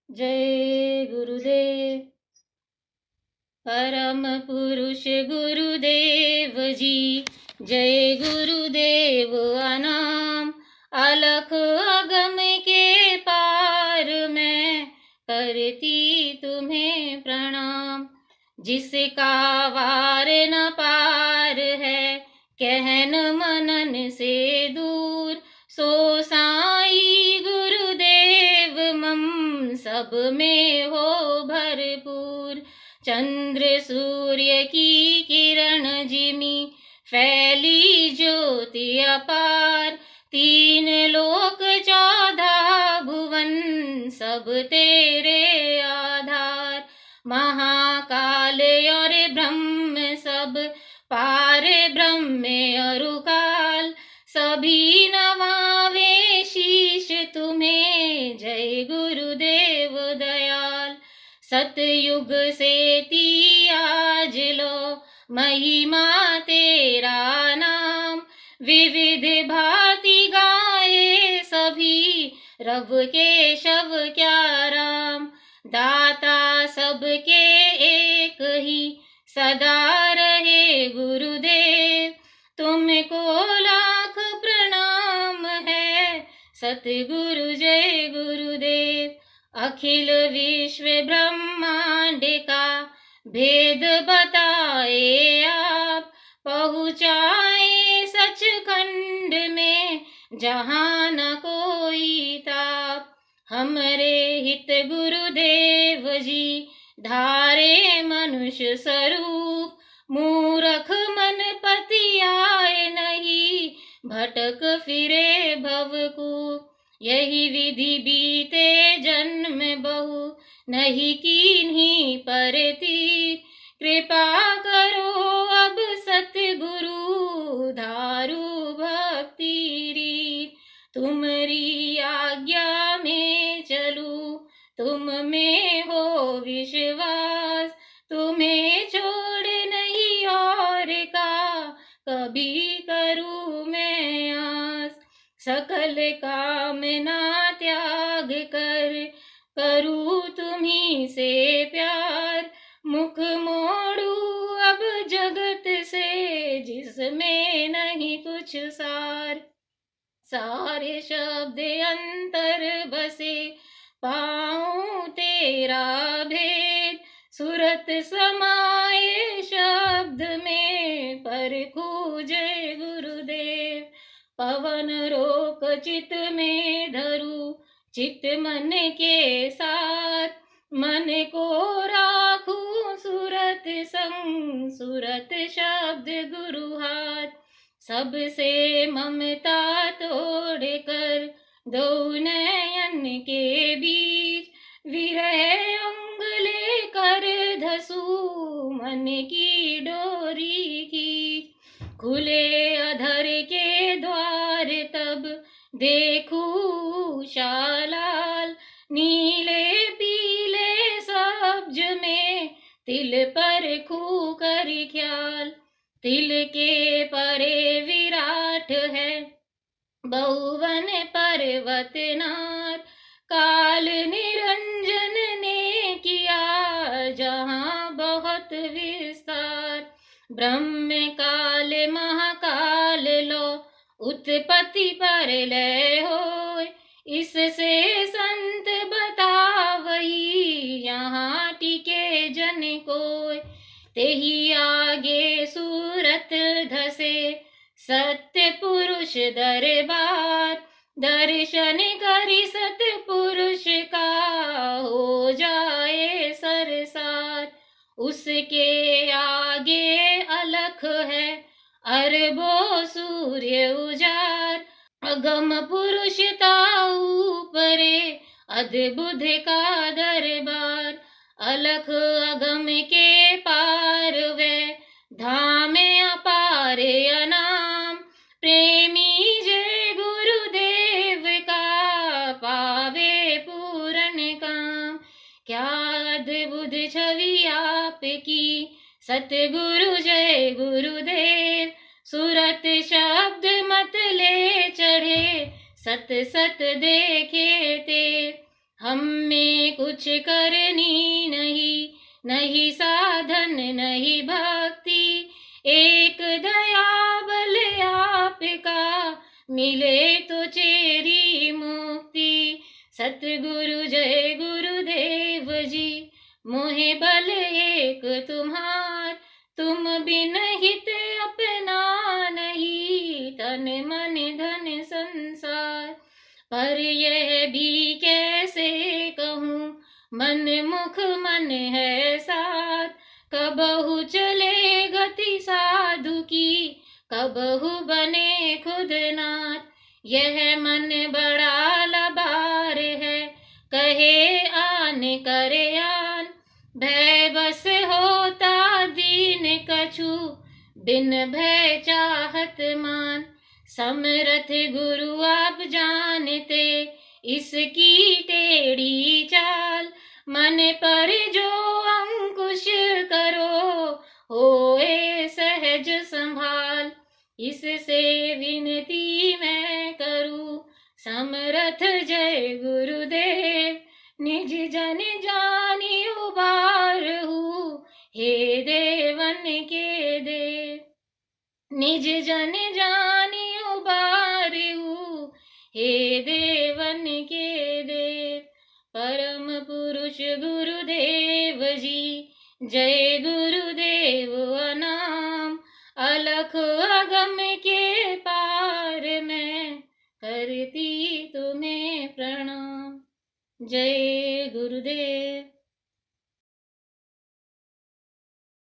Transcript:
जय गुरुदेव। परम पुरुष गुरुदेव जी, जय गुरुदेव अनाम। अलख अगम के पार मैं करती तुम्हें प्रणाम। जिसका वार न पार है कहन मनन से दूर, सो साई गुरुदेव मम सब में हो भरपूर। चंद्र सूर्य की किरण जिमी फैली ज्योति अपार, तीन लोक 14 भुवन सब तेरे आधार। महाकाल और ब्रह्म सब पार ब्रह्म और काल, सभी नवावे शीश तुम्हें जय गुरुदेव दयाल। सतयुग से आज लो महिमा तेरा नाम, विविध भांति गाए सभी रब के शव क्या राम। दाता सबके एक ही सदा रहे गुरुदेव, तुमको लाख प्रणाम है सतगुरु जय गुरुदेव। अखिल विश्व ब्रह्मांड का भेद बताए आप, पहुँचाए सचखंड में जहाँ न कोई ताप। हमरे हित गुरुदेव जी धारे मनुष्य स्वरूप, मूरख मन पति आए नहीं भटक फिरे भवकूप। यही विधि बीते जन्म बहु नहीं कीन्ही परती, कृपा करो अब सतगुरु धारू भक्ति रीत। तुम्हारी आज्ञा में चलूं तुम में हो विश्वास, तुम्हें छोड़ नहीं और का कभी करूं मैं आस। सकल कामना त्याग कर करूं तुम्ही से प्यार, मुख मोड़ू अब जगत से जिसमें नहीं कुछ सार। सारे शब्द अंतर बसे पाऊं तेरा भेद, सुरत समाए शब्द में परखूं जय गुरुदेव। पवन रोक चित में धरू चित मन के साथ, मन को राखूं सूरत संग सूरत शब्द गुरु हाथ। सबसे ममता तोड़ कर दो नयन के बीच, विरह अंग लेकर धसू मन की डोरी खींच। खुले अधर के द्वार तब देखूं शालाल, नीले पीले सब्ज में तिल पर खू कर ख्याल। तिल के परे विराट है बहुवन पर्वत नाथ, काल निरंजन ने किया जहाँ बहुत विस्तार। ब्रह्म काल महाकाल लो उत्पत्ति पर लय होय, इससे संत बतावई यहाँ टिके जन कोय। तेहि आगे सूरत धसे सत्य पुरुष दरबार, दर्शन करि सतपुरुष का हो जाए सरसार। उसके आगे अलख है अरबों सूर्य उजार, अगम पुरुष ताऊ परे अद्भुत का दरबार। अलख अगम के पार वे धाम अपारे अनाम, प्रेमी जय गुरुदेव का पावे पूर्ण काम। क्या अद्भुत छवि आपकी सतगुरु जय गुरुदेव, सूरत शब्द मत ले चढ़े सत सत देखे ते। हम में कुछ करनी नहीं, नहीं साधन नहीं भक्ति, एक दयाबल आपका, मिले तो चेरी मुक्ति। सतगुरु जय गुरुदेव जी, मोहे बल एक तुम्हार, तुम बिन हित अपना नहीं, तन मन धन संसार। पर यह भी कैसे कहूँ, मन मुख मन है साथ, कबहु चले गति साधु की, कबहु बने खुद नाथ। यह मन बड़ा लबार है, कहे आन करे आन, भय बस होता दीन कछु, बिन भय चाहत मान। समरथ गुरु आप जानते, इसकी टेढ़ी चाल, मन पर जो अंकुश करो, होए सहज संभाल। इससे विनती मैं करूं, समरथ जय गुरुदेव, निज जन जानी उबारहु, हे देवन के देव। निज जन जानी उबारहु, हे देवन के देव। परम पुरुष गुरुदेव जी, जय गुरुदेव अनाम, अलख अगम के पार मैं, करती तुम्हें प्रणाम। जय गुरुदेव।